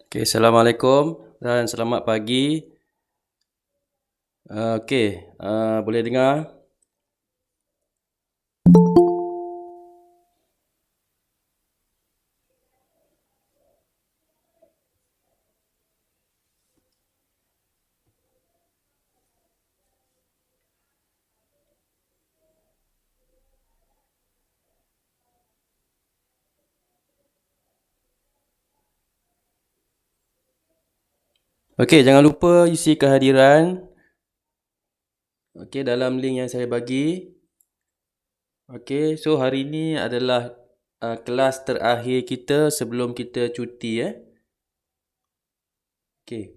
Okay, Assalamualaikum dan selamat pagi. Boleh dengar? Okey, jangan lupa isi kehadiran. Okey, dalam link yang saya bagi. Okey, so hari ini adalah kelas terakhir kita sebelum kita cuti Okey.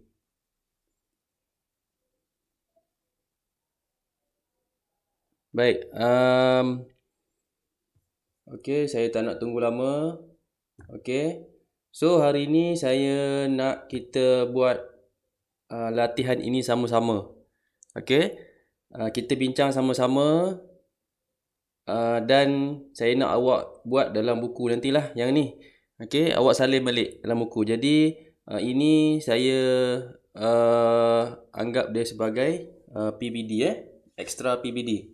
Baik, okey, saya tak nak tunggu lama. Okey. So hari ini saya nak kita buat latihan ini sama-sama. Okey. Kita bincang sama-sama. Dan saya nak awak buat dalam buku nantilah yang ni. Okey, awak salin balik dalam buku. Jadi ini saya anggap dia sebagai PBD extra PBD.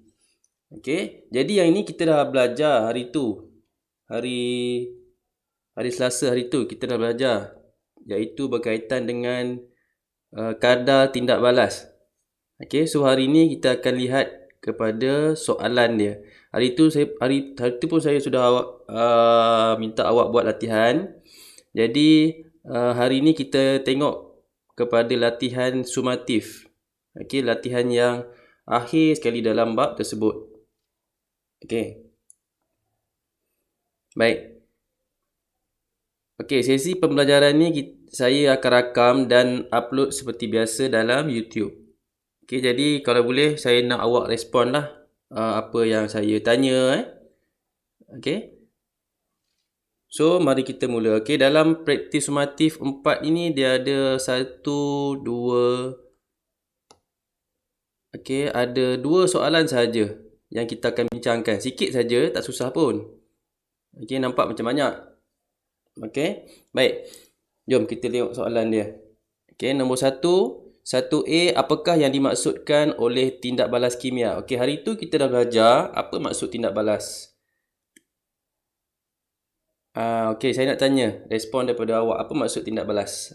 Okey, jadi yang ini kita dah belajar hari tu. Hari Selasa hari tu kita dah belajar, iaitu berkaitan dengan kadar tindak balas. Okey, so hari ni kita akan lihat kepada soalan dia. Hari tu pun saya sudah minta awak buat latihan. Jadi hari ni kita tengok kepada latihan sumatif. Okey, latihan yang akhir sekali dalam bab tersebut. Okey. Baik. Okey, sesi pembelajaran ni saya akan rakam dan upload seperti biasa dalam YouTube. Okey, jadi kalau boleh saya nak awak respon lah apa yang saya tanya Okey. So, mari kita mula. Okey, dalam praktis sumatif 4 ini dia ada 1, 2. Okey, ada 2 soalan sahaja yang kita akan bincangkan. Sikit saja, tak susah pun. Okey, nampak macam banyak. Okey. Baik. Jom kita tengok soalan dia. Okey, nombor 1. 1A, apakah yang dimaksudkan oleh tindak balas kimia? Okey, hari tu kita dah belajar apa maksud tindak balas. Okey, saya nak tanya respon daripada awak. Apa maksud tindak balas?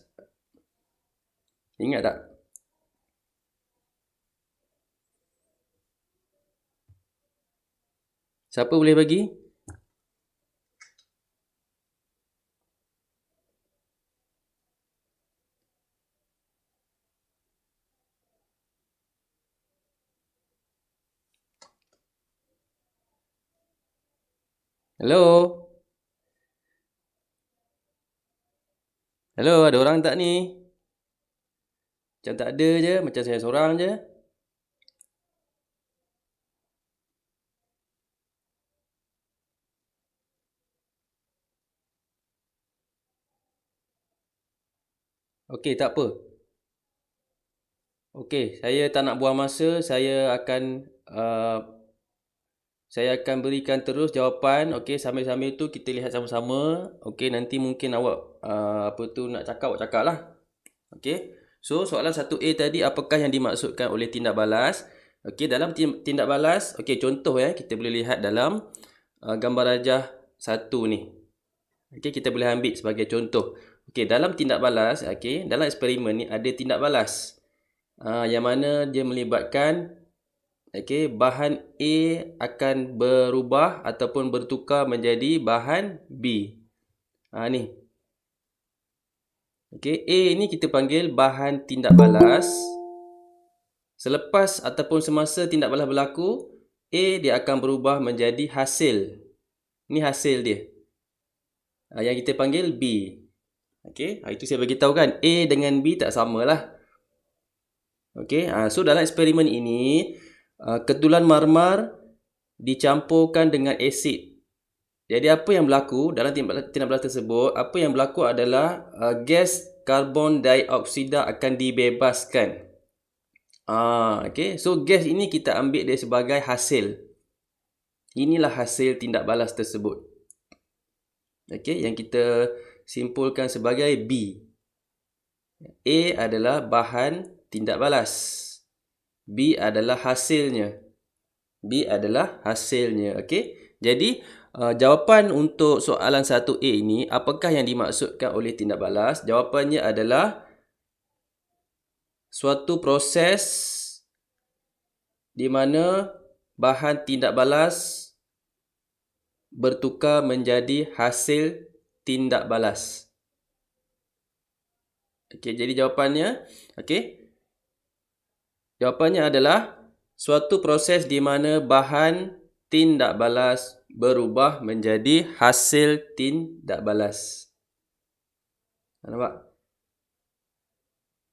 Ingat tak? Siapa boleh bagi? Hello? Hello, ada orang tak ni? Macam tak ada je, macam saya seorang je. Okey, tak apa. Okey, saya tak nak buang masa, saya akan berikan terus jawapan. Okey, sambil-sambil tu kita lihat sama-sama. Okey, nanti mungkin awak nak cakap, awak cakaplah. Okey. So, soalan 1A tadi, apakah yang dimaksudkan oleh tindak balas? Okey, dalam tindak balas, okey, contoh kita boleh lihat dalam gambar rajah 1 ni. Okey, kita boleh ambil sebagai contoh. Okey, dalam tindak balas, okey, dalam eksperimen ni ada tindak balas. Yang mana dia melibatkan bahan A akan berubah ataupun bertukar menjadi bahan B. Ni. Okey, A ni kita panggil bahan tindak balas. Selepas ataupun semasa tindak balas berlaku, A dia akan berubah menjadi hasil. Ni hasil dia. Yang kita panggil B. Okey, itu saya bagi tahu kan, A dengan B tak samalah. Okey, so dalam eksperimen ini ketulan marmar dicampurkan dengan asid. Jadi apa yang berlaku dalam tindak balas tersebut, apa yang berlaku adalah gas karbon dioksida akan dibebaskan. Okey, so gas ini kita ambil dia sebagai hasil. Inilah hasil tindak balas tersebut. Okey, yang kita simpulkan sebagai B. A adalah bahan tindak balas. B adalah hasilnya. B adalah hasilnya. Okey. Jadi, jawapan untuk soalan 1A ini, apakah yang dimaksudkan oleh tindak balas? Jawapannya adalah suatu proses di mana bahan tindak balas bertukar menjadi hasil tindak balas. Okey, jadi jawapannya, jawapannya adalah suatu proses di mana bahan tindak balas berubah menjadi hasil tindak balas. Nampak?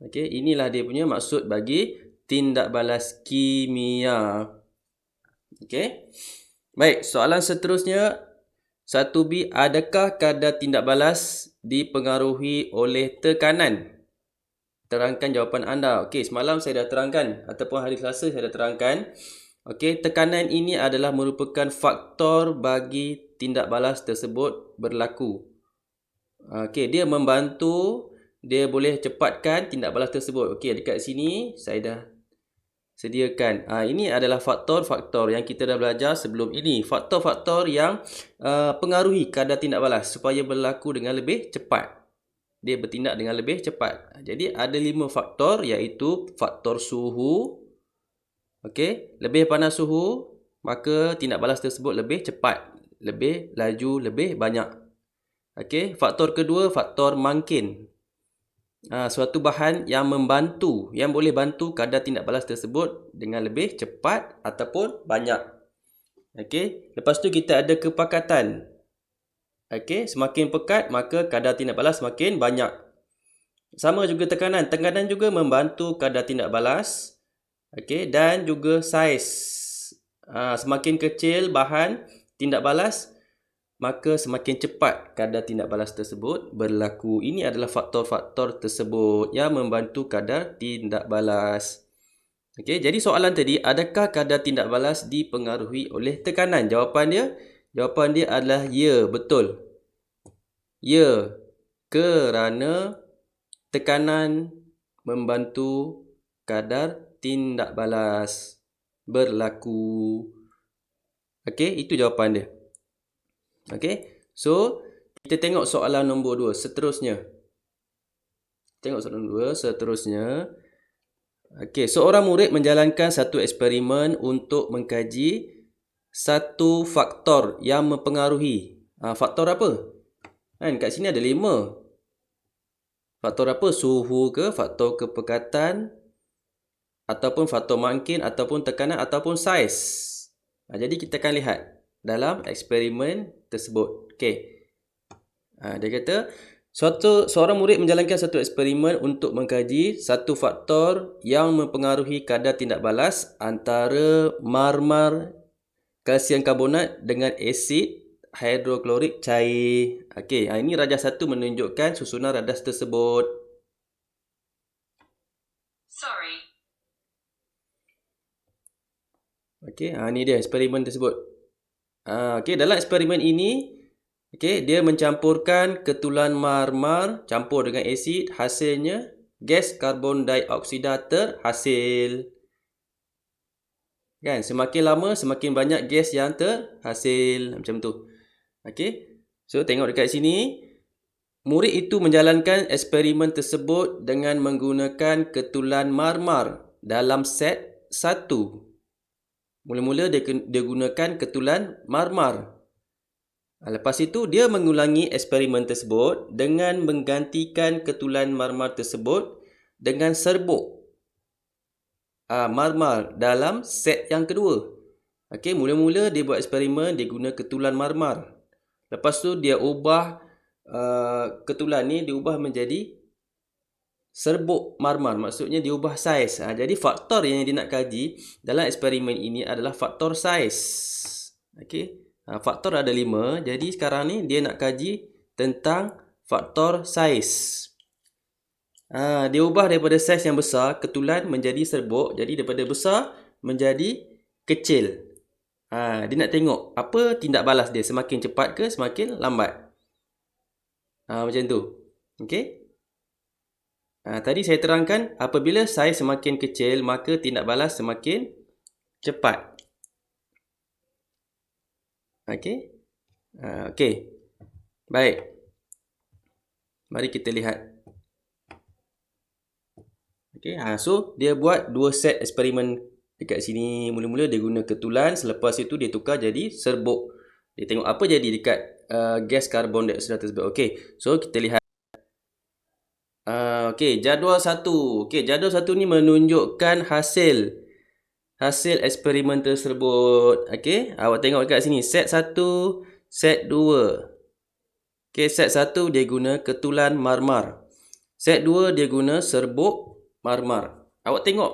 Okey, inilah dia punya maksud bagi tindak balas kimia. Okey. Baik, soalan seterusnya 1B, adakah kadar tindak balas dipengaruhi oleh tekanan? Terangkan jawapan anda. Okey, semalam saya dah terangkan ataupun hari Selasa saya dah terangkan. Okey, tekanan ini adalah merupakan faktor bagi tindak balas tersebut berlaku. Okey, dia membantu, dia boleh cepatkan tindak balas tersebut. Okey, dekat sini saya dah sediakan. Ini adalah faktor-faktor yang kita dah belajar sebelum ini. Faktor-faktor yang pengaruhi kadar tindak balas supaya berlaku dengan lebih cepat. Dia bertindak dengan lebih cepat. Jadi ada 5 faktor, iaitu faktor suhu. Okey, lebih panas suhu, maka tindak balas tersebut lebih cepat, lebih laju, lebih banyak. Okey, faktor kedua, faktor mangkin. Suatu bahan yang membantu, yang boleh bantu kadar tindak balas tersebut dengan lebih cepat ataupun banyak. Okey, lepas tu kita ada kepekatan. Okey, semakin pekat maka kadar tindak balas semakin banyak. Sama juga tekanan. Tekanan juga membantu kadar tindak balas. Okey, dan juga saiz. Semakin kecil bahan tindak balas, maka semakin cepat kadar tindak balas tersebut berlaku. Ini adalah faktor-faktor tersebut yang membantu kadar tindak balas. Okey, jadi soalan tadi, adakah kadar tindak balas dipengaruhi oleh tekanan? Jawapan dia adalah ya, betul. Ya, kerana tekanan membantu kadar tindak balas berlaku. Okey, itu jawapan dia. Okey, so kita tengok soalan nombor 2 seterusnya. Okey, seorang murid menjalankan satu eksperimen untuk mengkaji satu faktor yang mempengaruhi. Faktor apa? Kat sini ada 5. Faktor apa? Suhu ke, faktor kepekatan, ataupun faktor mangkin, ataupun tekanan, ataupun saiz. Jadi kita akan lihat dalam eksperimen tersebut. Okey. Dia kata, seorang murid menjalankan satu eksperimen untuk mengkaji satu faktor yang mempengaruhi kadar tindak balas antara marmar kalsium karbonat dengan asid hidroklorik cair. Okey, ini rajah 1 menunjukkan susunan radas tersebut. Okey, ini dia eksperimen tersebut. Okey, dalam eksperimen ini, dia mencampurkan ketulan marmar campur dengan asid, hasilnya gas karbon dioksida terhasil. Kan, semakin lama semakin banyak gas yang terhasil, macam tu. Okey. So tengok dekat sini, murid itu menjalankan eksperimen tersebut dengan menggunakan ketulan marmar dalam set 1. Mula-mula dia gunakan ketulan marmar. Lepas itu dia mengulangi eksperimen tersebut dengan menggantikan ketulan marmar tersebut dengan serbuk marmar dalam set yang kedua. Okey, mula-mula dia buat eksperimen, dia guna ketulan marmar. Lepas tu dia ubah ketulan ni diubah menjadi serbuk marmar, maksudnya dia ubah saiz. Jadi faktor yang dia nak kaji dalam eksperimen ini adalah faktor saiz. Okey. Faktor ada 5. Jadi sekarang ni dia nak kaji tentang faktor saiz. Dia ubah daripada saiz yang besar, ketulan, menjadi serbuk. Jadi daripada besar menjadi kecil. Dia nak tengok apa tindak balas dia, semakin cepat ke semakin lambat. Macam tu. Okey. Tadi saya terangkan apabila saiz semakin kecil maka tindak balas semakin cepat. Okey. Okey. Baik. Mari kita lihat. Okey, so dia buat 2 set eksperimen dekat sini. Mula-mula dia guna ketulan, selepas itu dia tukar jadi serbuk. Dia tengok apa jadi dekat gas karbon dioksida tersebut. Okey, so kita lihat. Okey, jadual 1. Okey, jadual 1 ni menunjukkan hasil eksperimen tersebut. Okey, awak tengok dekat sini. Set 1, set 2. Okey, set 1 dia guna ketulan marmar. Set 2 dia guna serbuk marmar. Awak tengok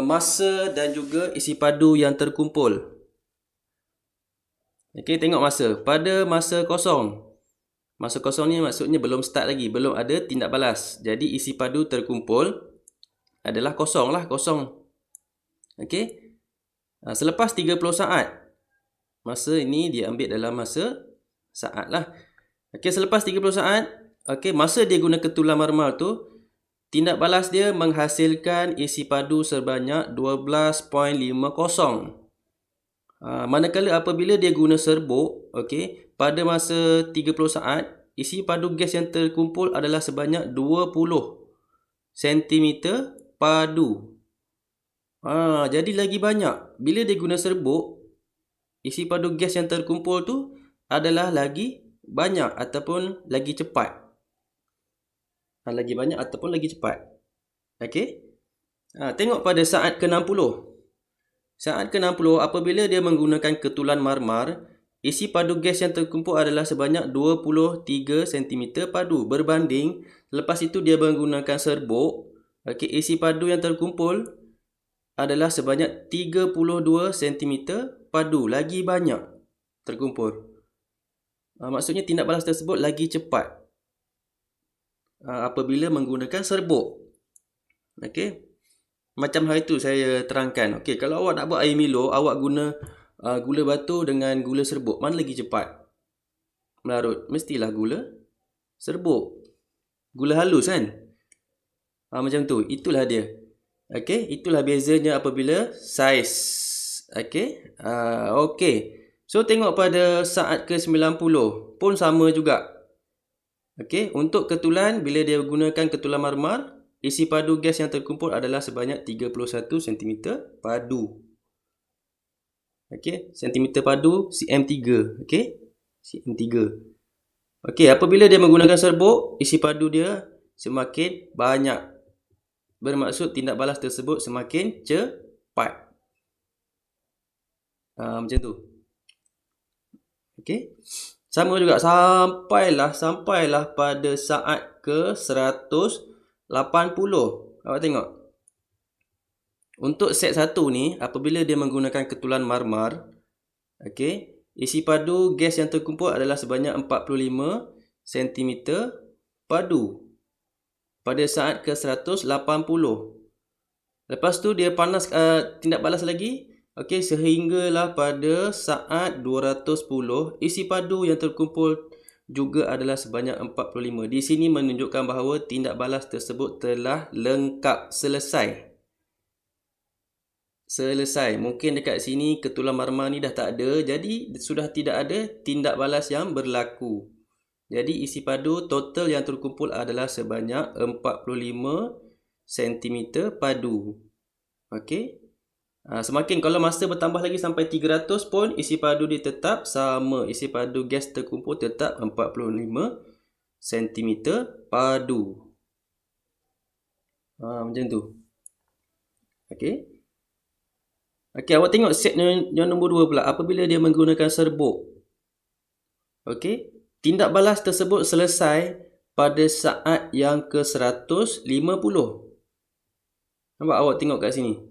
masa dan juga isi padu yang terkumpul. Okey, tengok masa. Pada masa kosong. Masa kosong ni maksudnya belum start lagi. Belum ada tindak balas. Jadi isi padu terkumpul adalah kosong lah. Kosong. Okey. Selepas 30 saat. Masa ini dia ambil dalam masa saat lah. Okey, selepas 30 saat. Okey, masa dia guna ketulan marmar tu. Tindak balas dia menghasilkan isi padu sebanyak 12.50. Manakala apabila dia guna serbuk, okey, pada masa 30 saat, isi padu gas yang terkumpul adalah sebanyak 20 cm padu. Jadi lagi banyak. Bila dia guna serbuk, isi padu gas yang terkumpul tu adalah lagi banyak ataupun lagi cepat. Lagi banyak ataupun lagi cepat. Okey. Tengok pada saat ke-60. Saat ke-60, apabila dia menggunakan ketulan marmar, isi padu gas yang terkumpul adalah sebanyak 23 cm padu. Berbanding, lepas itu dia menggunakan serbuk, okey, isi padu yang terkumpul adalah sebanyak 32 cm padu. Lagi banyak terkumpul. Maksudnya tindak balas tersebut lagi cepat apabila menggunakan serbuk. Okey. Macam hal itu saya terangkan. Okey, kalau awak nak buat air Milo, awak guna gula batu dengan gula serbuk. Mana lagi cepat melarut? Mestilah gula serbuk. Gula halus kan? Macam tu. Itulah dia. Okey, itulah bezanya apabila saiz. Okey. Okey. So tengok pada saat ke-90 pun sama juga. Okey, untuk ketulan bila dia gunakan ketulan marmar, isi padu gas yang terkumpul adalah sebanyak 31 cm padu. Okey, cm padu cm3. Okey, cm3. Okey, apabila dia menggunakan serbuk, isi padu dia semakin banyak. Bermaksud tindak balas tersebut semakin cepat. Macam tu. Okey. Sama juga sampailah pada saat ke-180. Awak tengok. Untuk set 1 ni, apabila dia menggunakan ketulan marmar, okey, isi padu gas yang terkumpul adalah sebanyak 45 cm padu. Pada saat ke-180. Lepas tu dia panas tindak balas lagi. Okey, sehinggalah pada saat 210, isi padu yang terkumpul juga adalah sebanyak 45. Di sini menunjukkan bahawa tindak balas tersebut telah lengkap, selesai. Mungkin dekat sini ketulan marmar ni dah tak ada, jadi sudah tidak ada tindak balas yang berlaku. Jadi isi padu total yang terkumpul adalah sebanyak 45 cm padu. Okey. Semakin kalau masa bertambah lagi sampai 300 pun isi padu dia tetap sama. Isi padu gas terkumpul tetap 45 cm padu. Macam tu. Okey. Okey, awak tengok set yang nombor 2 pula. Apabila dia menggunakan serbuk. Okey. Tindak balas tersebut selesai pada saat yang ke-150. Nampak awak tengok kat sini.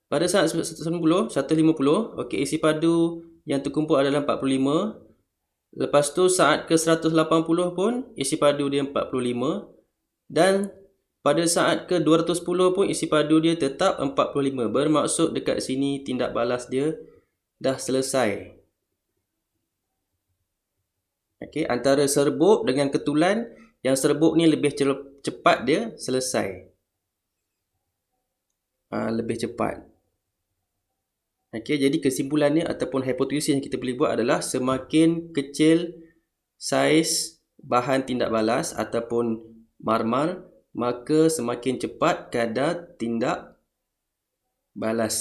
Pada saat 150, okey, isi padu yang terkumpul adalah 45. Lepas tu saat ke-180 pun isi padu dia 45. Dan pada saat ke-210 pun isi padu dia tetap 45. Bermaksud dekat sini tindak balas dia dah selesai. Okey, antara serbuk dengan ketulan Yang serbuk ni lebih cepat dia selesai. Lebih cepat. Okey, jadi kesimpulannya ataupun hipotesis yang kita boleh buat adalah semakin kecil saiz bahan tindak balas ataupun marmar, maka semakin cepat kadar tindak balas.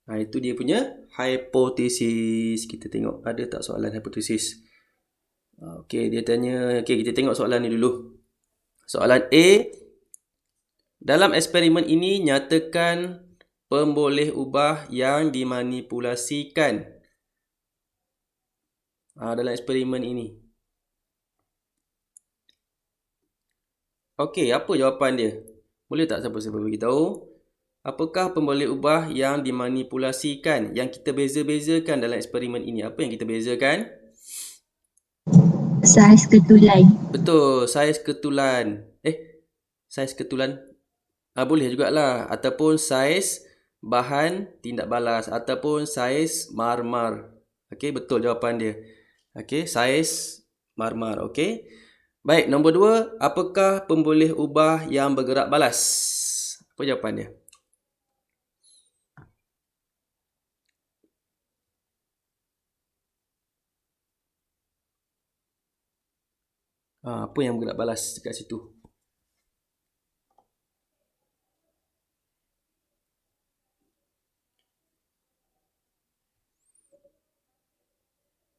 Itu dia punya hipotesis. Kita tengok ada tak soalan hipotesis. Okey, dia tanya, okey, kita tengok soalan ni dulu. Soalan A, dalam eksperimen ini nyatakan pemboleh ubah yang dimanipulasikan. Dalam eksperimen ini. Okey, apa jawapan dia? Boleh tak siapa-siapa beritahu? Apakah pemboleh ubah yang dimanipulasikan, yang kita beza-bezakan dalam eksperimen ini? Apa yang kita bezakan? Saiz ketulan. Betul, saiz ketulan. Saiz ketulan? Boleh jugalah. Ataupun saiz bahan tindak balas. Ataupun saiz marmar. Okey, betul jawapan dia. Okey, saiz marmar. Okey. Baik, nombor 2. Apakah pemboleh ubah yang bergerak balas? Apa jawapan dia? Apa yang bergerak balas dekat situ?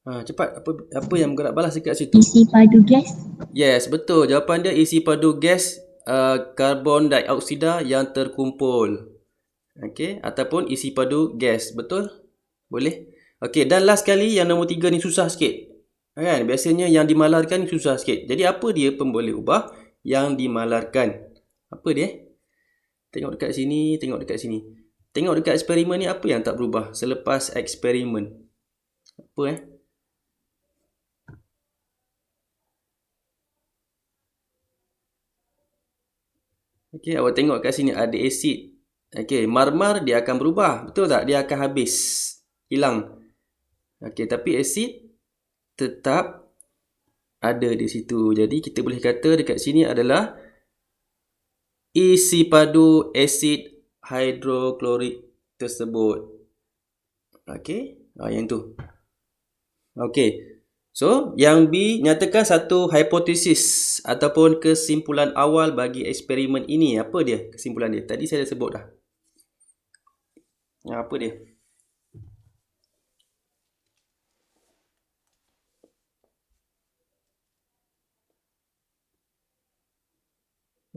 Cepat. Apa yang bergerak balas dekat situ? Isi padu gas. Yes, betul. Jawapan dia isi padu gas karbon dioksida yang terkumpul. Okey, ataupun isi padu gas. Betul? Boleh? Okey, dan last kali yang nombor 3 ni susah sikit. Kan? Biasanya yang dimalarkan ni susah sikit. Jadi apa dia pemboleh ubah yang dimalarkan? Apa dia? Tengok dekat sini, tengok dekat sini. Tengok dekat eksperimen ni apa yang tak berubah selepas eksperimen? Apa Okey, awak tengok kat sini ada asid. Okey, marmar dia akan berubah. Betul tak? Dia akan habis. Hilang. Okey, tapi asid tetap ada di situ. Jadi kita boleh kata dekat sini adalah isi padu asid hidroklorik tersebut. Okey, yang tu. Okey. So, yang B nyatakan satu hipotesis ataupun kesimpulan awal bagi eksperimen ini. Apa dia kesimpulan dia? Tadi saya dah sebut dah. Apa dia?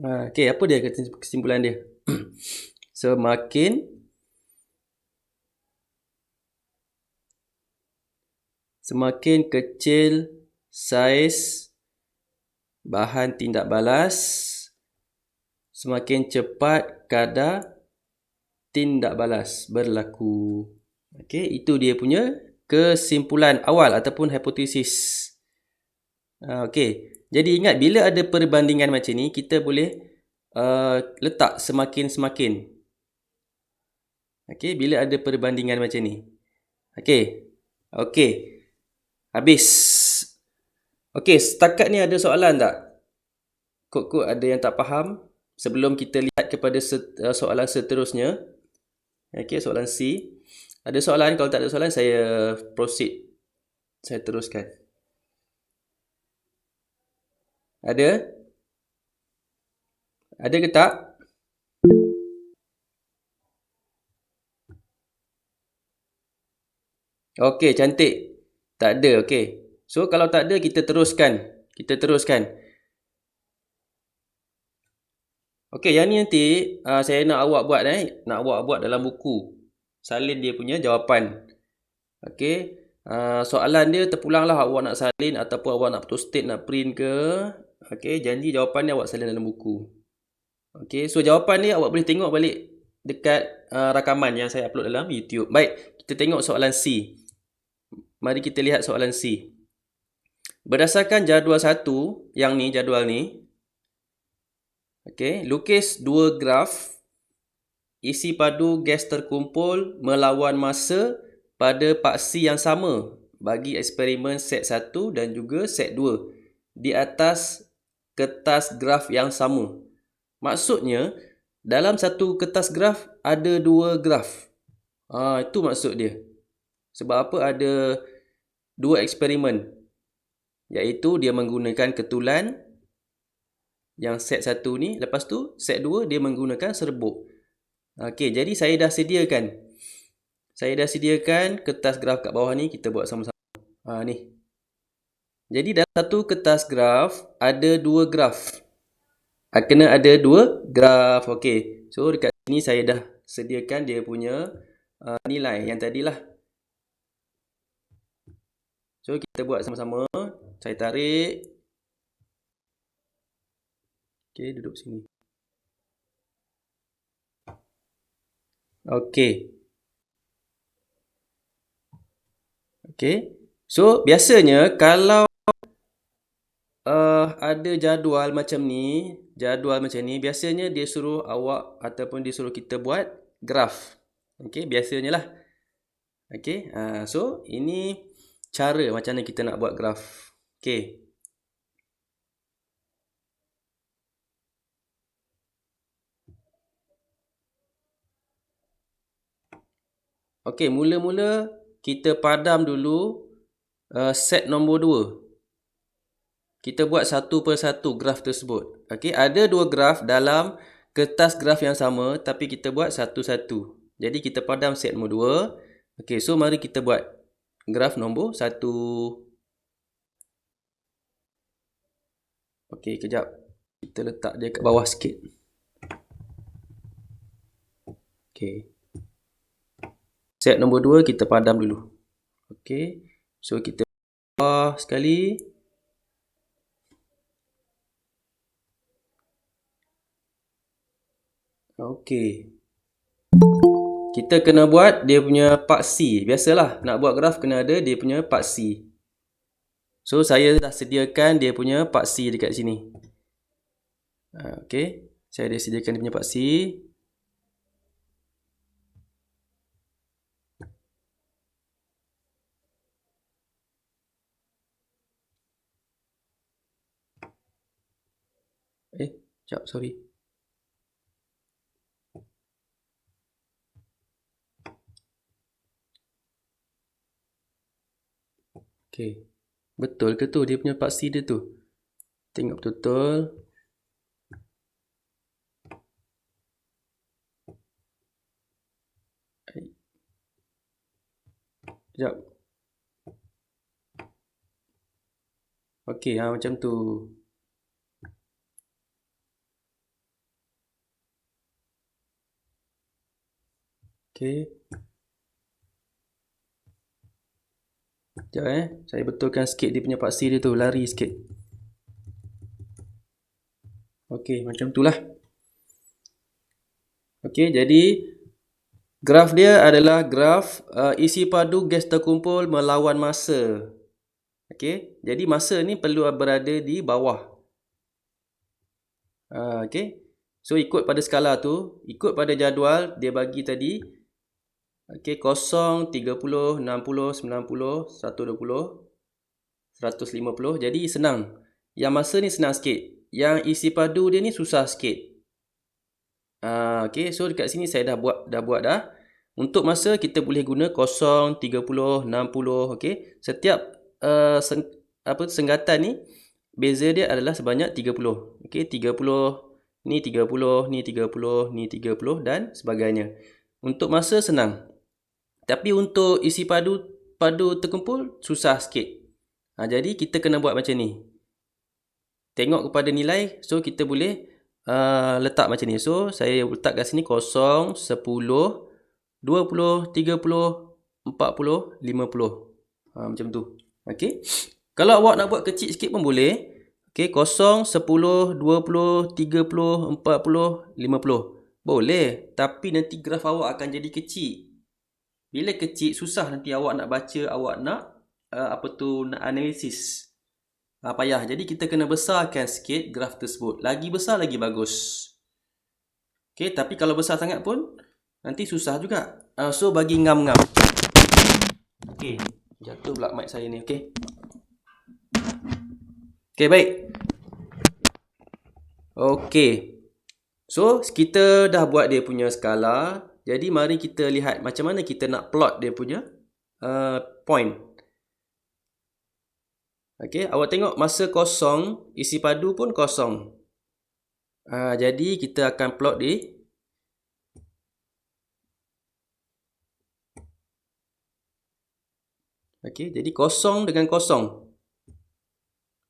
Okey, apa dia kesimpulan dia? Semakin kecil saiz bahan tindak balas, semakin cepat kadar tindak balas berlaku. Okey, itu dia punya kesimpulan awal ataupun hipotesis. Okey, jadi ingat bila ada perbandingan macam ni, kita boleh letak semakin-semakin. Okey, bila ada perbandingan macam ni. Okey. Habis. Okey, setakat ni ada soalan tak? Kod-kod ada yang tak faham? Sebelum kita lihat kepada soalan seterusnya. Okey, soalan C. Ada soalan? Kalau tak ada soalan, saya proceed. Saya teruskan. Ada? Ada ke tak? Okey, cantik. Tak ada, okey. So, kalau tak ada, kita teruskan. Okey, yang ni nanti saya nak awak buat Nak awak buat dalam buku. Salin dia punya jawapan. Okey. Soalan dia terpulanglah awak nak salin ataupun awak nak post-it, nak print ke. Okey, janji jawapan dia awak salin dalam buku. Okey, so jawapan dia awak boleh tengok balik dekat rakaman yang saya upload dalam YouTube. Baik, kita tengok soalan C. Mari kita lihat soalan C. Berdasarkan jadual 1, yang ni jadual ni. Okey, lukis dua graf isi padu gas terkumpul melawan masa pada paksi yang sama bagi eksperimen set 1 dan juga set 2. di atas kertas graf yang sama. Maksudnya, dalam satu kertas graf ada dua graf. Itu maksud dia. Sebab apa? Ada dua eksperimen. Iaitu dia menggunakan ketulan yang set 1 ni. Lepas tu set 2 dia menggunakan serbuk. Okey, jadi saya dah sediakan. Kertas graf kat bawah ni. Kita buat sama-sama. Ni. Jadi dalam satu kertas graf ada dua graf. Kena ada dua graf. Okey. So dekat sini saya dah sediakan dia punya nilai yang tadilah. So kita buat sama-sama. Saya tarik. Okey, duduk sini. Okey. So biasanya kalau ada jadual macam ni, biasanya dia suruh awak ataupun dia suruh kita buat graf. Okey, biasanya lah. Okey, so ini cara macam mana kita nak buat graf. Okey. Okey, mula-mula kita padam dulu set nombor 2. Kita buat satu per satu graf tersebut. Okey, ada dua graf dalam kertas graf yang sama tapi kita buat satu-satu. Jadi kita padam set nombor 2. Okey, so mari kita buat graf nombor 1. Okey, kejap. Kita letak dia kat bawah sikit. Okey. Set nombor 2 kita padam dulu. Okey. So kita bawah sekali. Okey. Kita kena buat dia punya paksi. Biasalah nak buat graf kena ada dia punya paksi. So saya dah sediakan dia punya paksi dekat sini. Okey. Saya dah sediakan dia punya paksi. Sekejap, sorry. Okey. Betul ke tu dia punya paksi dia tu? Tengok betul-betul. Sekejap. Okey, macam tu. Okey. Sekejap saya betulkan sikit dia punya paksi dia tu. Lari sikit. Okey, macam tu lah. Okey, jadi graf dia adalah graf isi padu gas terkumpul melawan masa. Okey, jadi masa ni perlu berada di bawah. Okey. So ikut pada skala tu, ikut pada jadual dia bagi tadi. Okey, 0, 30, 60, 90, 120, 150. Jadi senang. Yang masa ni senang sikit. Yang isi padu dia ni susah sikit. Okey, so dekat sini saya dah buat dah. Untuk masa kita boleh guna 0, 30, 60. Okey, setiap senggatan ni beza dia adalah sebanyak 30. Okey, 30 ni 30, ni 30, ni 30 dan sebagainya. Untuk masa senang. Tapi untuk isi padu terkumpul susah sikit. Jadi kita kena buat macam ni. Tengok kepada nilai, so kita boleh letak macam ni. So saya letak kat sini 0, 10, 20, 30, 40, 50. Macam tu. Okey. Kalau awak nak buat kecil sikit pun boleh. Okey, 0, 10, 20, 30, 40, 50. Boleh, tapi nanti graf awak akan jadi kecil. Bila kecil, susah nanti awak nak baca, awak nak nak analisis. Payah. Jadi kita kena besarkan sikit graf tersebut. Lagi besar lagi bagus. Okey, tapi kalau besar sangat pun nanti susah juga. So bagi ngam-ngam. Okey, jatuh pula mic saya ni. Okey. Okey, baik. Okey. So, kita dah buat dia punya skala. Jadi, mari kita lihat macam mana kita nak plot dia punya point. Okey, awak tengok masa kosong, isi padu pun kosong. Jadi, kita akan plot di okey, jadi kosong dengan kosong.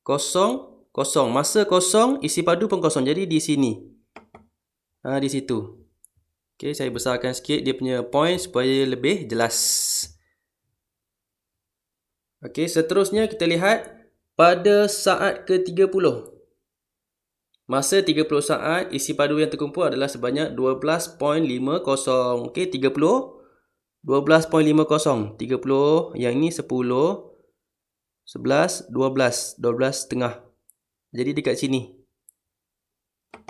Kosong, kosong. Masa kosong, isi padu pun kosong. Jadi, di sini. Di situ. Okey, saya besarkan sikit dia punya point supaya lebih jelas. Okey, seterusnya kita lihat pada saat ke-30. Masa 30 saat, isi padu yang terkumpul adalah sebanyak 12.50. Okey, 30, 12.50. 30, yang ini 10, 11, 12, 12.5. Jadi dekat sini.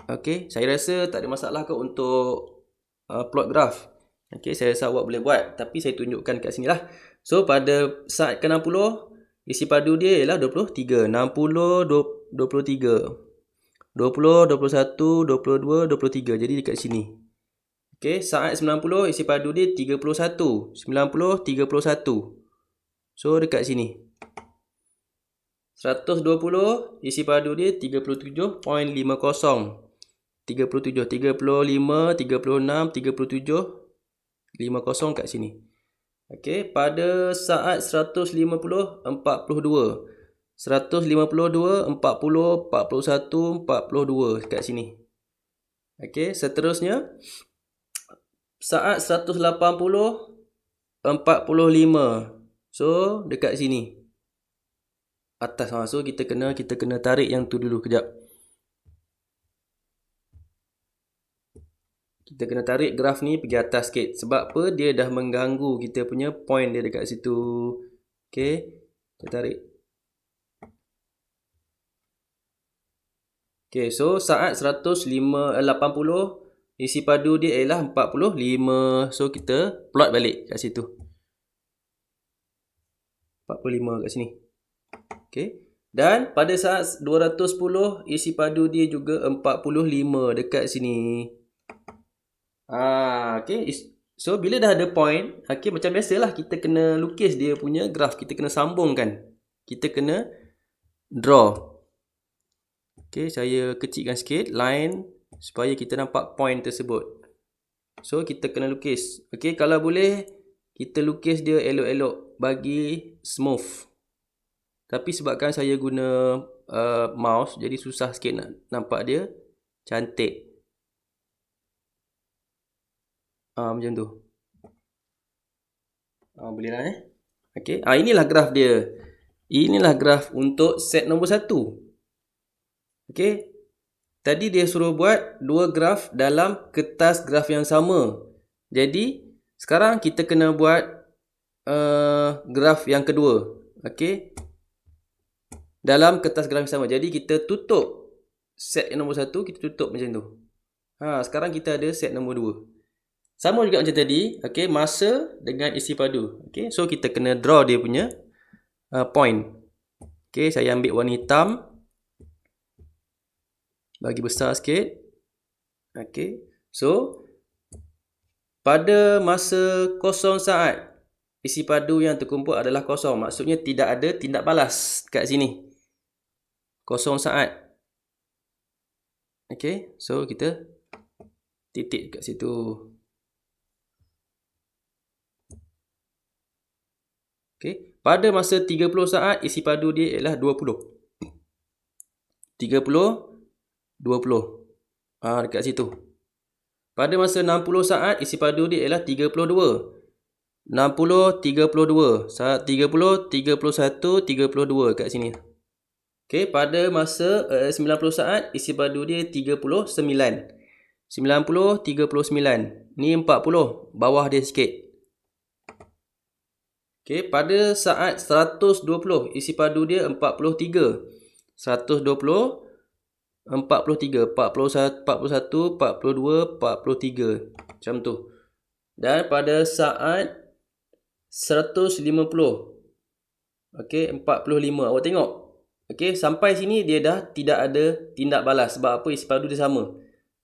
Okey, saya rasa tak ada masalah ke untuk plot graf. Okey, saya rasa awak boleh buat, tapi saya tunjukkan kat sini lah. So, pada saat ke-60, isi padu dia ialah 23. 60, 23. 20, 21, 22, 23. Jadi dekat sini. Okey, saat 90, isi padu dia 31. 90, 31. So, dekat sini. 120, isi padu dia 37.50. 37, 35, 36, 37, 50 kat sini. Okey, pada saat 150, 42. 152, 40, 41, 42 kat sini. Okey, seterusnya saat 180, 45. So, dekat sini. Atas. So, kita kena tarik yang tu dulu kejap. Kita kena tarik graf ni pergi atas sikit. Sebab apa? Dia dah mengganggu kita punya point dia dekat situ. Okey, kita tarik. Okey, so saat 180, isi padu dia ialah 45. So, kita plot balik kat situ. 45 kat sini. Okey. Dan pada saat 210, isi padu dia juga 45 dekat sini. Okey. So, bila dah ada point, okey, macam biasalah kita kena lukis dia punya graf. Kita kena sambungkan. Kita kena draw. Okey, saya kecilkan sikit line supaya kita nampak point tersebut. So, kita kena lukis. Okey, kalau boleh kita lukis dia elok-elok, bagi smooth. Tapi sebabkan saya guna mouse, jadi susah sikit nak nampak dia cantik. Macam tu. Boleh lah Okey. Inilah graf dia. Inilah graf untuk set nombor 1. Okey. Tadi dia suruh buat 2 graf dalam kertas graf yang sama. Jadi, sekarang kita kena buat graf yang kedua. Okey. Dalam kertas graf yang sama. Jadi, kita tutup set yang nombor 1. Kita tutup macam tu. Sekarang kita ada set nombor 2. Sama juga macam tadi. Okey, masa dengan isi padu. Okey, so kita kena draw dia punya point. Okey, saya ambil warna hitam. Bagi besar sikit. Okey, so pada masa 0 saat, isi padu yang terkumpul adalah kosong. Maksudnya tidak ada tindak balas kat sini. 0 saat. Okey, so kita titik kat situ. Okey, pada masa 30 saat, isi padu dia ialah 20. 30, 20. Dekat situ. Pada masa 60 saat, isi padu dia ialah 32. 60, 32. 30, 31, 32 kat sini. Okey, pada masa 90 saat, isi padu dia 39. 90, 39. Ni 40. Bawah dia sikit. Okey, pada saat 120, isi padu dia 43. 120, 43, 41, 42, 43. Macam tu. Dan pada saat 150. Okey, 45. Awak tengok. Okey, sampai sini dia dah tidak ada tindak balas. Sebab apa? Isi padu dia sama.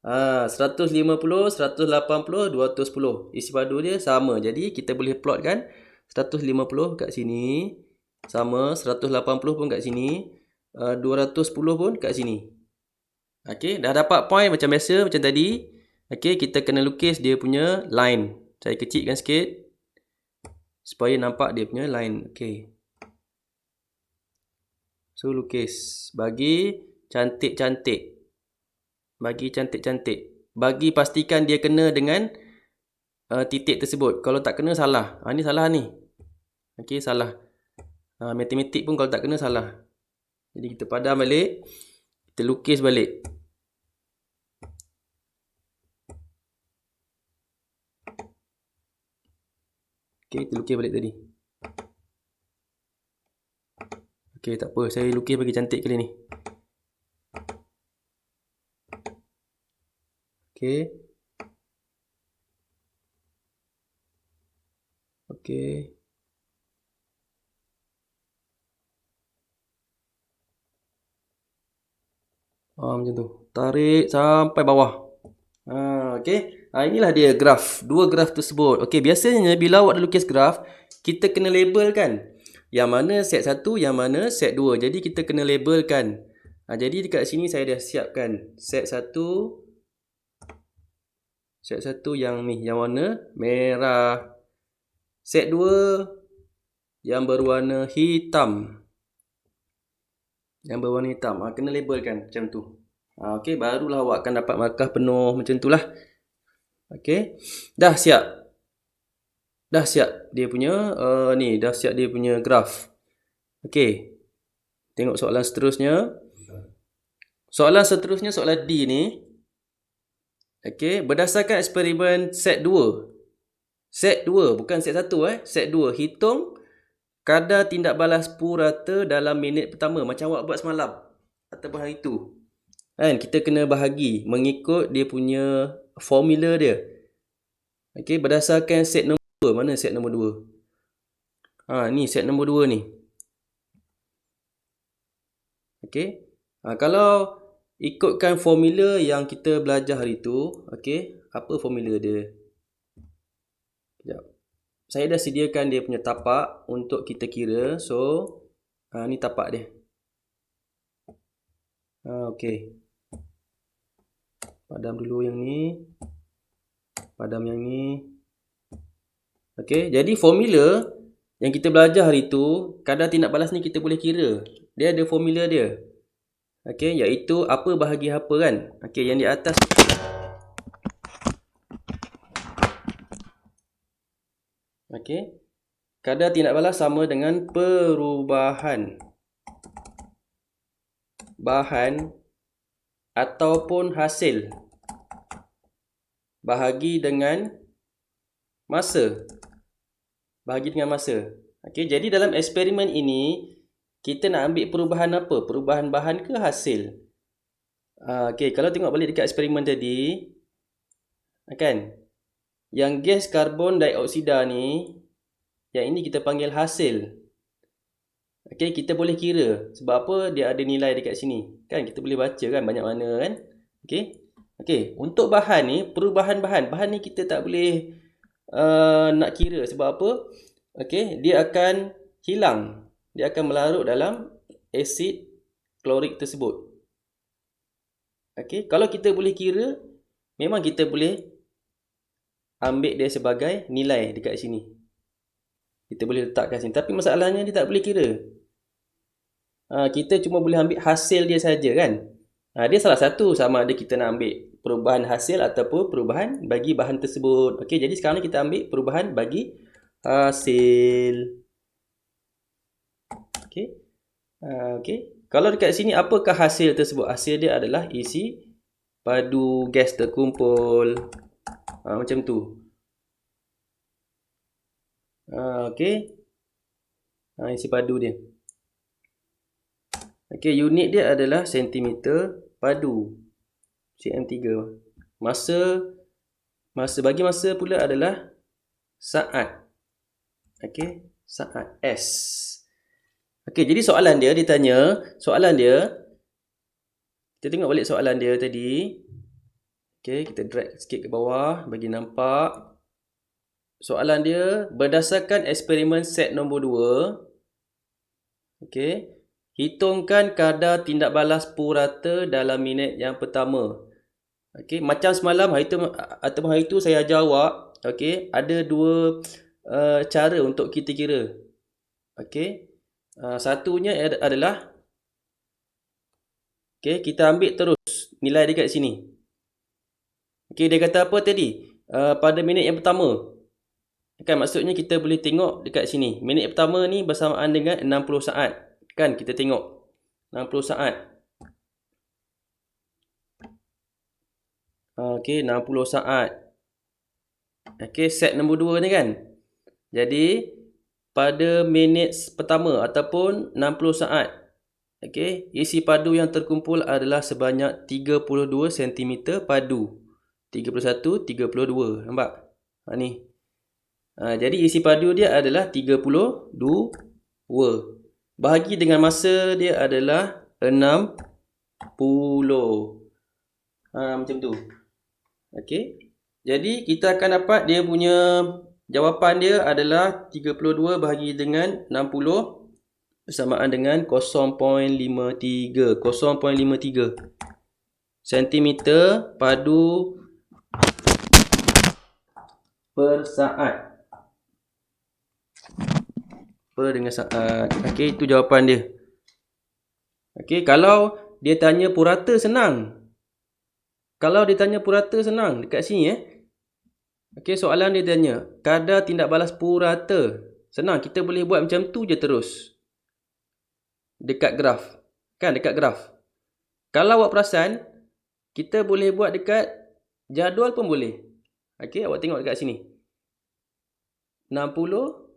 150, 180, 210. Isi padu dia sama. Jadi kita boleh plot kan 150 kat sini sama, 180 pun kat sini, 210 pun kat sini. Okey, dah dapat point macam biasa macam tadi. Okey, kita kena lukis dia punya line. Saya kecilkan sikit supaya nampak dia punya line. Okey. So lukis. Bagi cantik-cantik. Bagi pastikan dia kena dengan titik tersebut. Kalau tak kena salah. Ni salah ni. Okey, salah. Matematik pun kalau tak kena salah. Jadi kita padam balik. Kita lukis balik. Okey, kita lukis balik tadi. Okey, tak apa. Saya lukis bagi cantik kali ni. Okey. Okey. Macam tu. Tarik sampai bawah. Okey. Inilah dia graf. Dua graf tersebut. Okey, biasanya bila awak dah lukis graf, kita kena label kan. Yang mana set 1, yang mana set 2. Jadi kita kena labelkan. Jadi dekat sini saya dah siapkan set 1. Set 1 yang ni, yang warna merah. Set 2 yang berwarna hitam. Yang berwarna hitam. Kena labelkan macam tu. Okey, barulah awak akan dapat markah penuh macam itulah. Okey. Dah siap. Dah siap dia punya ni, dah siap dia punya graf. Okey. Tengok soalan seterusnya. Soalan seterusnya, soalan D ni. Okey, berdasarkan eksperimen set 2. Set 2, bukan set 1 Set 2, hitung kadar tindak balas purata dalam minit pertama macam awak buat semalam ataupun hari tu. Kan kita kena bahagi mengikut dia punya formula dia. Okey, berdasarkan set nombor 2. Mana set nombor 2? Ni set nombor 2 ni. Okey. Kalau ikutkan formula yang kita belajar hari tu, okey, apa formula dia? Sekejap. Saya dah sediakan dia punya tapak untuk kita kira. So, ni tapak dia. Okey. Padam dulu yang ni. Padam yang ni. Okey, jadi formula yang kita belajar hari tu, kadar tindak balas ni kita boleh kira. Dia ada formula dia. Okey, iaitu apa bahagi apa kan? Okey, yang di atas. Okey. Kadar tindak balas sama dengan perubahan bahan ataupun hasil bahagi dengan masa. Okey, jadi dalam eksperimen ini kita nak ambil perubahan apa? Perubahan bahan ke hasil? Okey, kalau tengok balik dekat eksperimen tadi, kan? Yang gas karbon dioksida ni, yang ini kita panggil hasil. Okey, kita boleh kira. Sebab apa? Dia ada nilai dekat sini. Kan kita boleh baca kan banyak mana kan? Okey. Okey, untuk bahan ni, perubahan bahan. Bahan ni kita tak boleh nak kira. Sebab apa? Okey, dia akan hilang. Dia akan melarut dalam asid klorik tersebut. Okey, kalau kita boleh kira, memang kita boleh ambil dia sebagai nilai dekat sini. Kita boleh letakkan sini. Tapi masalahnya dia tak boleh kira. Kita cuma boleh ambil hasil dia saja kan. Dia salah satu sama ada kita nak ambil perubahan hasil ataupun perubahan bagi bahan tersebut. Okey, jadi sekarang ni kita ambil perubahan bagi hasil. Okey. Okey. Kalau dekat sini apakah hasil tersebut? Hasil dia adalah isi padu gas terkumpul. Macam tu. Okey. Isi padu dia. Okey, unit dia adalah sentimeter padu. cm3. Masa bagi masa pula adalah saat. Okey, saat S. Okey, jadi soalan dia, kita tengok balik soalan dia tadi. Okey, kita drag sikit ke bawah bagi nampak. Soalan dia, berdasarkan eksperimen set nombor 2, okey, hitungkan kadar tindak balas purata dalam minit yang pertama. Okey, macam semalam ataupun hari tu saya ajar awak, okey, ada dua cara untuk kita kira. Okey. Satunya adalah, okey, kita ambil terus nilai dekat sini. Okey, dia kata apa tadi? Pada minit yang pertama. Kan maksudnya kita boleh tengok dekat sini. Minit pertama ni bersamaan dengan 60 saat. Kan kita tengok 60 saat. Okey, 60 saat. Okey, set nombor 2 ni kan. Jadi pada minit pertama ataupun 60 saat, okey, isi padu yang terkumpul adalah sebanyak 32 cm padu. 31, 32. Nampak? Ni. Jadi isi padu dia adalah 32. Bahagi dengan masa dia adalah 60. Macam tu. Okey. Jadi kita akan dapat dia punya jawapan dia adalah 32 bahagi dengan 60 bersamaan dengan 0.53. 0.53 cm padu per saat. Dengan saat. Okey, itu jawapan dia. Okey, kalau dia tanya purata senang. Dekat sini Okey, soalan dia tanya kadar tindak balas purata. Senang, kita boleh buat macam tu je terus. Dekat graf. Kan, dekat graf. Kalau awak perasan, kita boleh buat dekat jadual pun boleh. Okey, awak tengok dekat sini. 60.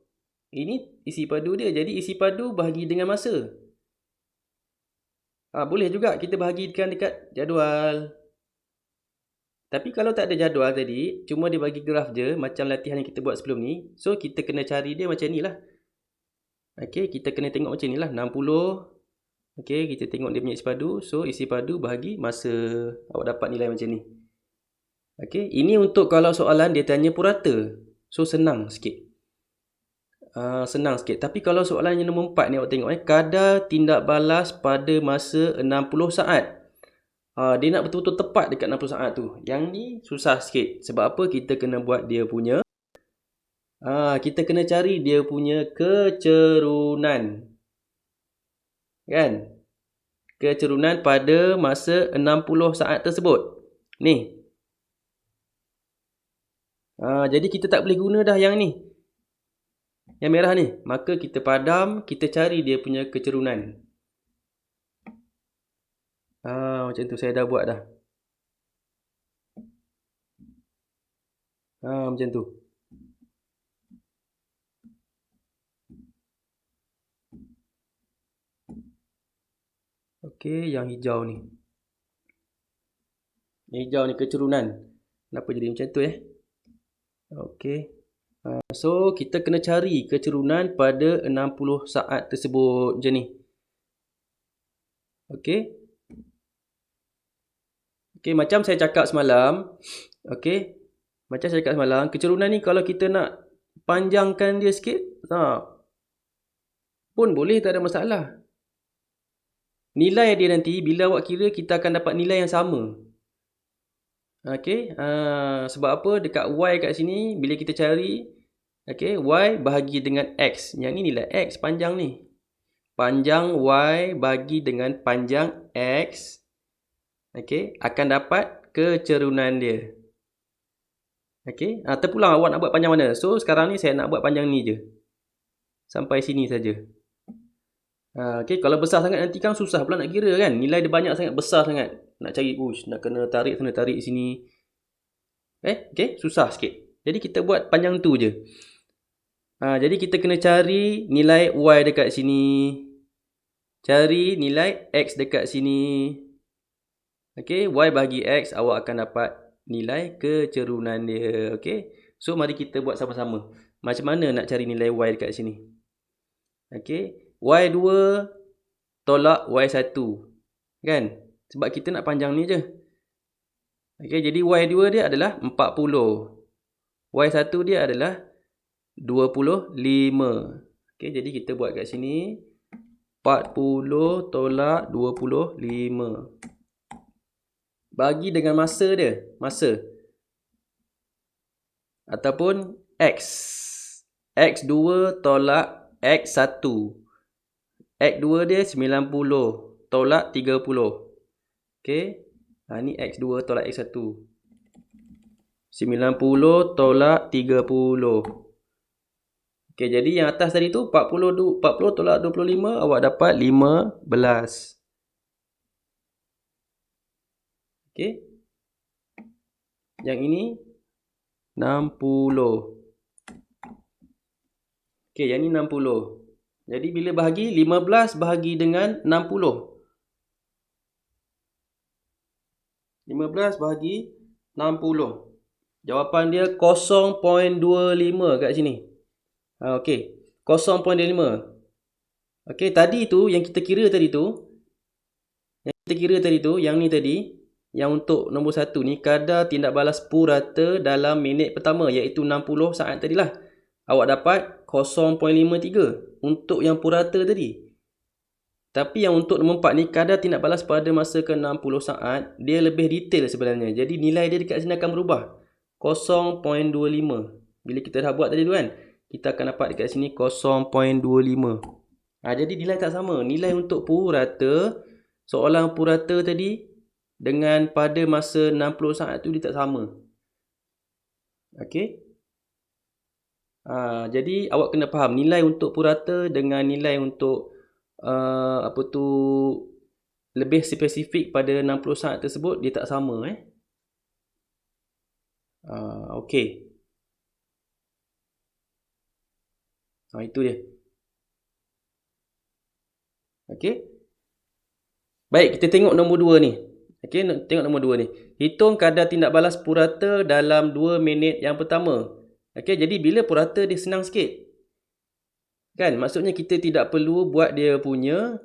Ini isi padu dia. Jadi isi padu bahagi dengan masa. Boleh juga kita bahagikan dekat jadual. Tapi kalau tak ada jadual tadi, cuma dia bagi graf je, macam latihan yang kita buat sebelum ni. So, kita kena cari dia macam ni lah. Okey, kita kena tengok macam ni lah. 60. Okey, kita tengok dia punya isi padu. So, isi padu bahagi masa. Awak dapat nilai macam ni. Okey, ini untuk kalau soalan dia tanya purata. So, senang sikit. Tapi kalau soalan yang nombor 4 ni awak tengok kadar tindak balas pada masa 60 saat. Dia nak betul-betul tepat dekat 60 saat tu. Yang ni susah sikit. Sebab apa? Kita kena buat dia punya kita kena cari dia punya kecerunan. Kan? Kecerunan pada masa 60 saat tersebut. Ni. Jadi kita tak boleh guna dah yang ni. Yang merah ni. Maka kita padam, kita cari dia punya kecerunan. Macam tu saya dah buat dah. Macam tu. Okey, yang hijau ni. Yang hijau ni kecerunan. Kenapa jadi macam tu Okey. So, kita kena cari kecerunan pada 60 saat tersebut macam ni. Okey. Okey, macam saya cakap semalam. Okey. Macam saya cakap semalam, kecerunan ni kalau kita nak panjangkan dia sikit, pun boleh, tak ada masalah. Nilai dia nanti, bila awak kira, kita akan dapat nilai yang sama. Okey. Sebab apa? Dekat Y kat sini, bila kita cari, okey, Y bahagi dengan X. Yang ni nilai X, panjang ni. Panjang Y bagi dengan panjang X. Okey, akan dapat kecerunan dia. Okey, terpulang awak nak buat panjang mana. So, sekarang ni saya nak buat panjang ni je. Sampai sini saja. Okey, kalau besar sangat nanti kan susah pula nak kira kan. Nilai dia banyak sangat, besar sangat. Nak cari, nak kena tarik sini. Okey, susah sikit. Jadi kita buat panjang tu je. Jadi kita kena cari nilai Y dekat sini. Cari nilai X dekat sini. Okey, Y bagi X, awak akan dapat nilai kecerunan dia. Okey, so mari kita buat sama-sama. Macam mana nak cari nilai Y dekat sini? Okey, Y2 tolak Y1. Kan? Sebab kita nak panjang ni je. Okey, jadi Y2 dia adalah 40. Y1 dia adalah 25. Okey, jadi kita buat kat sini 40 tolak 25. Bagi dengan masa dia. Masa. Ataupun X. X2 tolak X1. X2 dia 90 tolak 30. Okey. Ni X2 tolak X1. 90 tolak 30. Okey, jadi yang atas tadi tu 40 tolak 25, awak dapat 15. Okey. Yang ini 60. Okey, yang ni 60. Jadi bila bahagi 15 bahagi dengan 60. 15 bahagi 60. Jawapan dia 0.25 kat sini. Okey, 0.25. Okey, tadi tu yang kita kira tadi tu, yang ni tadi, yang untuk nombor 1 ni, kadar tindak balas purata dalam minit pertama, iaitu 60 saat tadilah. Awak dapat 0.53 untuk yang purata tadi. Tapi yang untuk nombor 4 ni, kadar tindak balas pada masa ke 60 saat, dia lebih detail sebenarnya. Jadi nilai dia dekat sini akan berubah. 0.25. Bila kita dah buat tadi tu kan, kita akan dapat dekat sini 0.25. Jadi nilai tak sama. Nilai untuk purata, soalan purata tadi dengan pada masa 60 saat tu dia tak sama. Okey. Jadi awak kena faham nilai untuk purata dengan nilai untuk lebih spesifik pada 60 saat tersebut dia tak sama. Okey. Itu dia. Okey. Baik, kita tengok nombor 2 ni. Okey, tengok nombor 2 ni. Hitung kadar tindak balas purata dalam 2 minit yang pertama. Okey, jadi bila purata dia senang sikit. Kan, maksudnya kita tidak perlu buat dia punya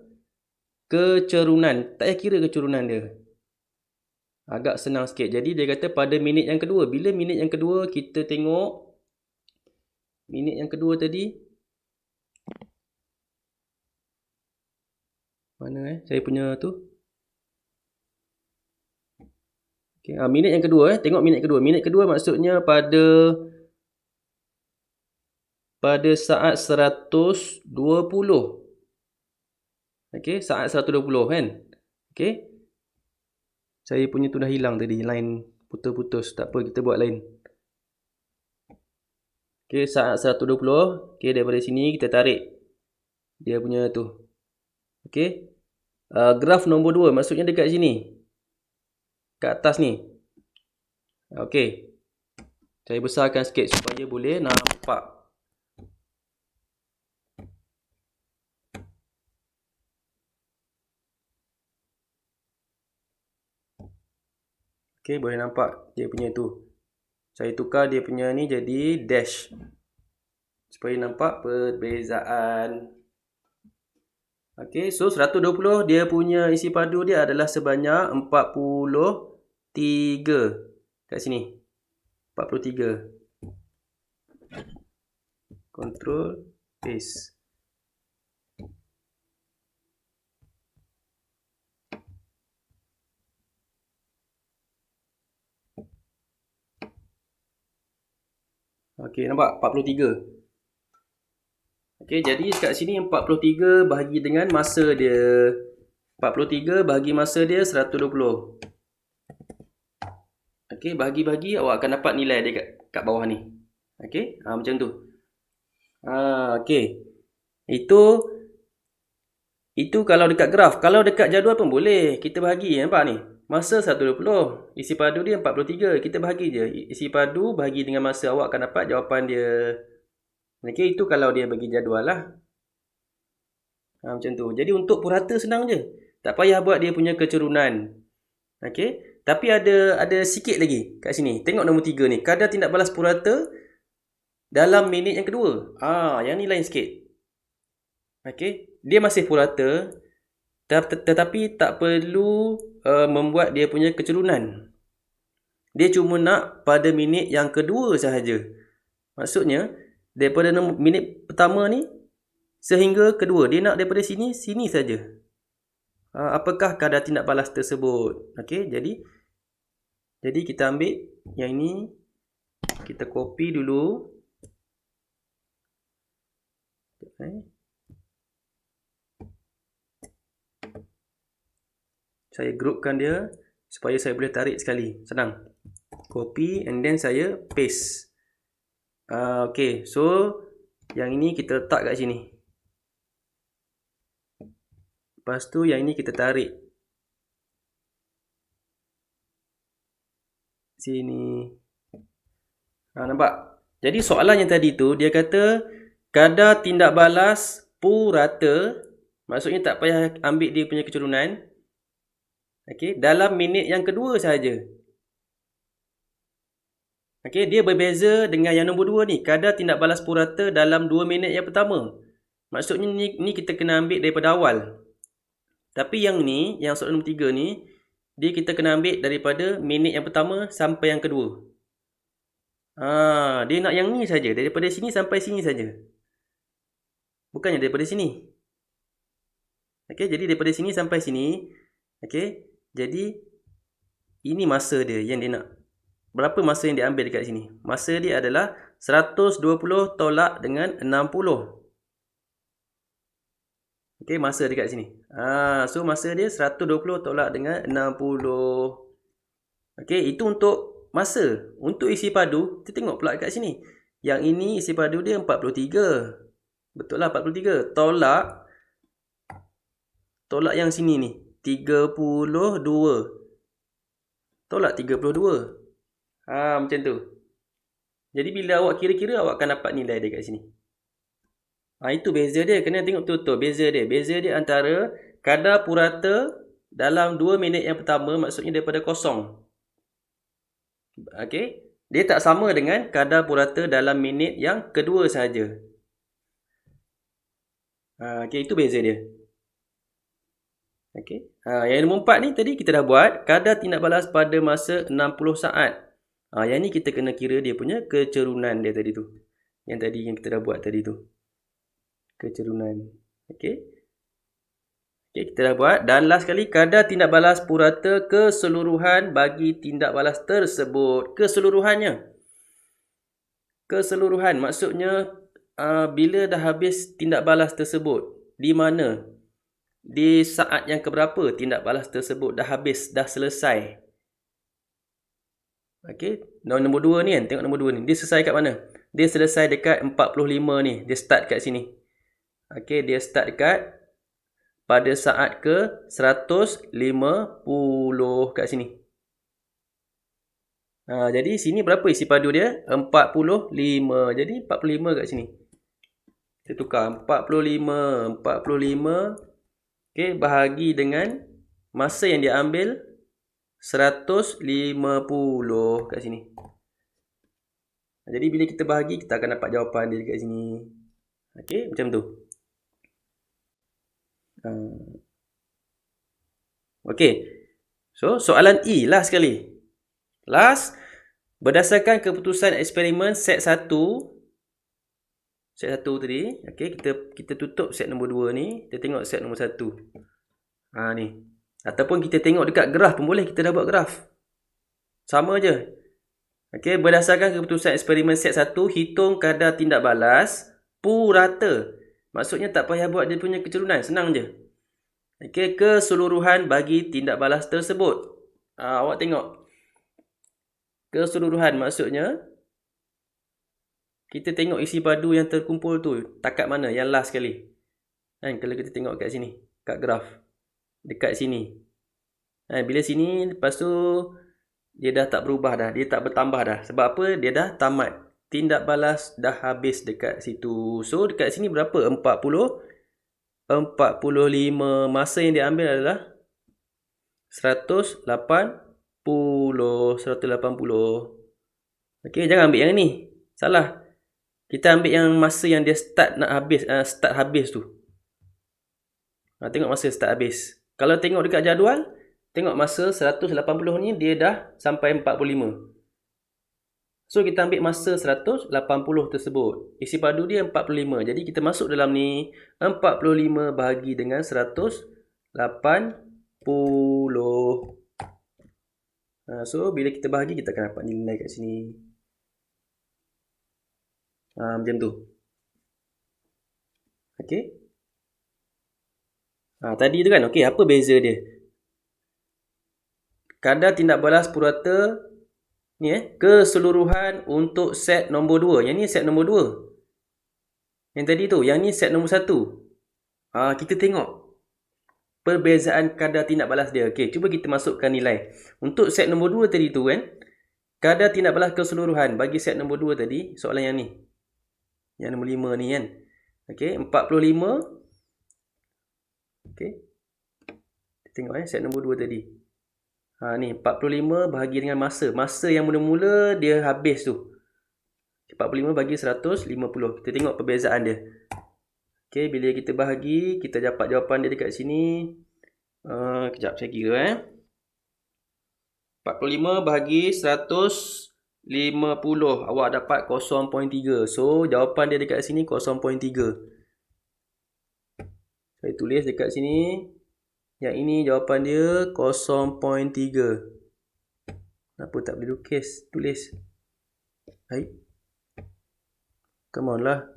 kecerunan. Tak payah kira kecerunan dia. Agak senang sikit. Jadi dia kata pada minit yang kedua. Bila minit yang kedua kita tengok. Minit yang kedua tadi. Mana saya punya tu. Okay, minit yang kedua tengok minit kedua. Minit kedua maksudnya pada saat 120. Okey, saat 120 kan. Okey. Saya punya tu dah hilang tadi, line putus-putus. Tak apa, kita buat lain. Okey, saat 120. Okey, daripada sini kita tarik dia punya tu. Okey. Graf nombor 2 maksudnya dekat sini. Kat atas ni. Okey. Saya besarkan sikit supaya boleh nampak. Okey, boleh nampak dia punya tu. Saya tukar dia punya ni jadi dash. Supaya nampak perbezaan. Okey, so 120 dia punya isi padu dia adalah sebanyak 43. Kat sini. 43. Control paste. Okey, nampak 43. Okey, jadi kat sini 43 bahagi dengan masa dia. 43 bahagi masa dia 120. Okey, bahagi-bahagi awak akan dapat nilai dia kat bawah ni. Okey, macam tu. Okey. Itu kalau dekat graf. Kalau dekat jadual pun boleh. Kita bahagi, nampak ni. Masa 120. Isi padu dia 43. Kita bahagi je. Isi padu bahagi dengan masa, awak akan dapat jawapan dia. Okey, itu kalau dia bagi jadual lah. Macam tu. Jadi untuk purata senang je. Tak payah buat dia punya kecerunan. Okey. Tapi ada sikit lagi kat sini. Tengok nombor 3 ni. Kadar tindak balas purata dalam minit yang kedua. Yang ni lain sikit. Okey, dia masih purata tetapi tak perlu membuat dia punya kecerunan. Dia cuma nak pada minit yang kedua sahaja. Maksudnya daripada minit pertama ni sehingga kedua, dia nak daripada sini saja. Apakah kadar tindak balas tersebut? Okey, jadi kita ambil yang ini, kita copy dulu. Saya groupkan dia supaya saya boleh tarik sekali. Senang. Copy and then saya paste. Okay, so yang ini kita letak kat sini. Lepas tu yang ini kita tarik sini. Nampak? Jadi soalan yang tadi tu dia kata kadar tindak balas purata, maksudnya tak payah ambil dia punya kecerunan. Okey, dalam minit yang kedua sahaja. Okey, dia berbeza dengan yang nombor 2 ni, kadar tindak balas purata dalam 2 minit yang pertama. Maksudnya ni kita kena ambil daripada awal. Tapi yang ni, yang soalan nombor 3 ni, dia kita kena ambil daripada minit yang pertama sampai yang kedua. Dia nak yang ni saja, daripada sini sampai sini saja. Bukannya daripada sini. Okey, jadi daripada sini sampai sini. Okey, jadi ini masa dia yang dia nak. Berapa masa yang dia ambil dekat sini? Masa dia adalah 120 tolak dengan 60. Okey, masa dekat sini. So masa dia 120 tolak dengan 60. Okey, itu untuk masa. Untuk isi padu, kita tengok pula dekat sini. Yang ini isi padu dia 43. Betul lah 43. Tolak yang sini ni 32. Tolak 32. Macam tu. Jadi bila awak kira-kira, awak akan dapat nilai dia kat sini. Itu beza dia. Kena tengok betul-betul beza dia. Beza dia antara kadar purata dalam 2 minit yang pertama, maksudnya daripada kosong. Okey. Dia tak sama dengan kadar purata dalam minit yang kedua sahaja. Okey, itu beza dia. Okey. Yang nombor 4 ni tadi kita dah buat. Kadar tindak balas pada masa 60 saat. Yang ni kita kena kira dia punya kecerunan dia tadi tu. Yang tadi yang kita dah buat tadi tu. Kecerunan. Okey. Okey, kita dah buat. Dan last sekali, kadar tindak balas purata keseluruhan bagi tindak balas tersebut. Keseluruhannya. Keseluruhan maksudnya bila dah habis tindak balas tersebut. Di mana? Di saat yang keberapa tindak balas tersebut dah habis, dah selesai. Okey, nombor 2 ni kan, tengok nombor 2 ni. Dia selesai kat mana? Dia selesai dekat 45 ni. Dia start kat sini. Okey, dia start dekat pada saat ke 150 kat sini. Jadi sini berapa isi padu dia? 45. Jadi 45 kat sini. Kita tukar 45. Okey, bahagi dengan masa yang dia ambil 150 kat sini. Jadi bila kita bahagi, kita akan dapat jawapan dia dekat sini. Okey, macam tu. Okey. So, soalan E last sekali. Last, berdasarkan keputusan eksperimen set 1. Set 1 tadi. Okey, kita tutup set nombor 2 ni. Kita tengok set nombor 1. Ni. Ataupun kita tengok dekat graf pun boleh. Kita dah buat graf. Sama je. Okey, berdasarkan keputusan eksperimen set 1, hitung kadar tindak balas purata. Maksudnya tak payah buat dia punya kecerunan. Senang je. Okey, keseluruhan bagi tindak balas tersebut. Awak tengok. Keseluruhan maksudnya kita tengok isi padu yang terkumpul tu. Takat mana? Yang last sekali. Kalau kita tengok kat sini. Kat graf. Dekat sini. Bila sini, lepas tu dia dah tak berubah dah. Dia tak bertambah dah. Sebab apa? Dia dah tamat. Tindak balas dah habis dekat situ. So, dekat sini berapa? 45. Masa yang dia ambil adalah 180. Okey, jangan ambil yang ni. Salah. Kita ambil yang masa yang dia start habis tu. Tengok masa start habis. Kalau tengok dekat jadual, tengok masa 180 ni dia dah sampai 45. So kita ambil masa 180 tersebut. Isi padu dia 45. Jadi kita masuk dalam ni 45 bahagi dengan 180. So bila kita bahagi kita akan dapat nilai kat sini. Macam tu. Okey. Tadi tu kan, okey, apa beza dia? Kadar tindak balas purata ni keseluruhan untuk set nombor 2. Yang ni set nombor 2. Yang tadi tu, yang ni set nombor 1. Kita tengok perbezaan kadar tindak balas dia. Okey, cuba kita masukkan nilai. Untuk set nombor 2 tadi tu kan, kadar tindak balas keseluruhan bagi set nombor 2 tadi, soalan yang ni. Yang nombor 5 ni kan. Okey, 45. Okey. Kita tengok set nombor 2 tadi. Ni 45 bahagi dengan masa. Masa yang mula-mula dia habis tu. 45 bagi 150. Kita tengok perbezaan dia. Okey, bila kita bahagi, kita dapat jawapan dia dekat sini. Kejap saya kira 45 bahagi 150. Awak dapat 0.3. So, jawapan dia dekat sini 0.3. Saya tulis dekat sini. Yang ini jawapan dia 0.3. Kenapa tak boleh lukis? Tulis. Baik. Come on lah.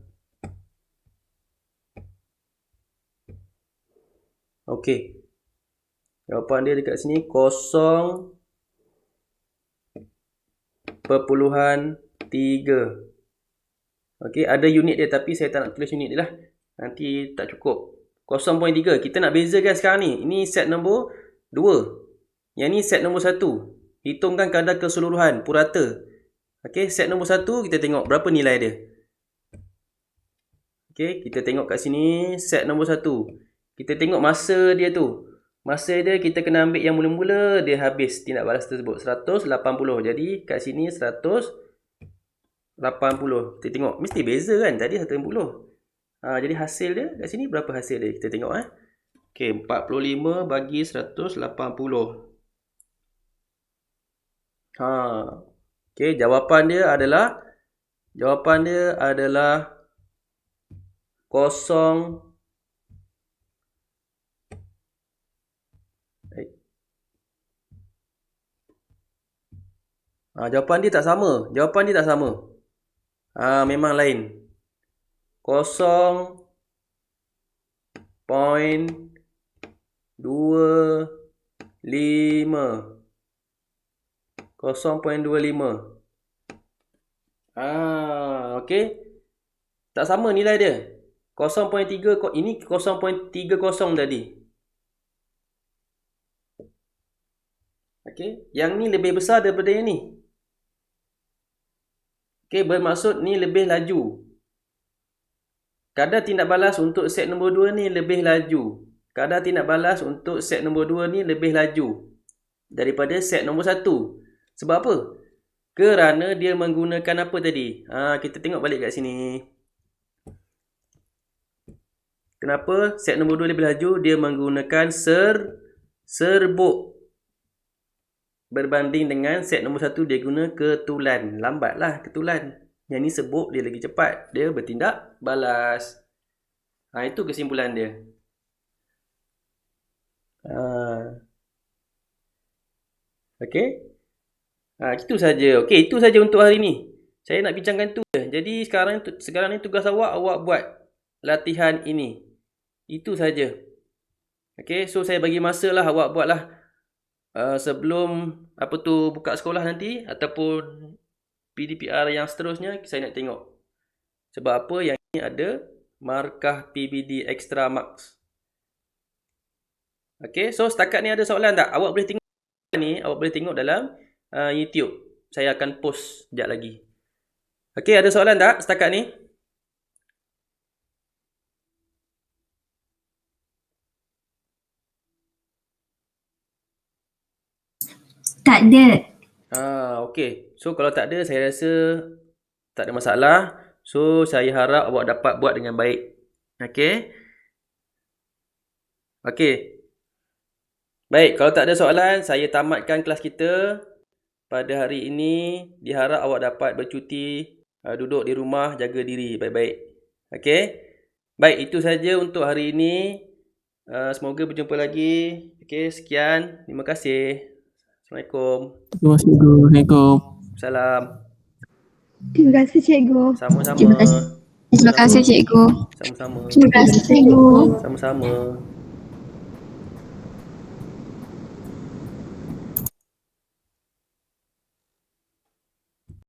Okey. Jawapan dia dekat sini 0.3. Okey, ada unit dia tapi saya tak nak tulis unit dia lah. Nanti tak cukup. 0.3. Kita nak bezakan sekarang ni. Ini set nombor 2. Yang ni set nombor 1. Hitungkan kadar keseluruhan purata. Okey, set nombor 1 kita tengok berapa nilai dia. Okey, kita tengok kat sini set nombor 1. Kita tengok masa dia tu. Masa dia kita kena ambil yang mula-mula dia habis tindak balas tersebut 180. Jadi kat sini 180. Kita tengok mesti beza kan, tadi 180. Jadi hasil dia kat sini berapa hasil dia? Kita tengok Okey, 45 bagi 180. Okey, jawapan dia adalah 0. Jawapan dia tak sama. Memang lain. 0.25. Okey. Tak sama nilai dia. 0.3. Ini 0.30 tadi. Okey. Yang ni lebih besar daripada yang ni. Okey, bermaksud ni lebih laju. Kadar tindak balas untuk set nombor 2 ni lebih laju. Daripada set nombor 1. Sebab apa? Kerana dia menggunakan apa tadi? Kita tengok balik kat sini. Kenapa set nombor 2 lebih laju? Dia menggunakan serbuk. Berbanding dengan set nombor 1 dia guna ketulan. Lambatlah ketulan. Yang ni serbuk dia lagi cepat. Dia bertindak balas. Itu kesimpulan dia. Okey. Itu saja. Okey, itu saja untuk hari ni. Saya nak bincangkan tu je. Jadi sekarang ni tugas awak buat latihan ini. Itu saja. Okey, so saya bagi masa lah awak buatlah. Sebelum buka sekolah nanti ataupun PDPR yang seterusnya saya nak tengok. Sebab apa yang ni ada markah PBD extra marks. Okey, so setakat ni ada soalan tak? Awak boleh tengok dalam YouTube. Saya akan post sekejap lagi. Okey, ada soalan tak setakat ni? Tak ada. Okey. So kalau tak ada, saya rasa tak ada masalah. So saya harap awak dapat buat dengan baik. Okey. Okey. Baik, kalau tak ada soalan, saya tamatkan kelas kita pada hari ini. Diharap awak dapat bercuti, duduk di rumah, jaga diri baik-baik. Okey? Baik, itu saja untuk hari ini. Semoga berjumpa lagi. Okey, sekian. Terima kasih. Assalamualaikum. Terima kasih Cikgu. Assalamualaikum. Salam. Terima kasih cikgu. Sama-sama. Terima kasih cikgu. Sama-sama. Terima kasih cikgu. Sama-sama.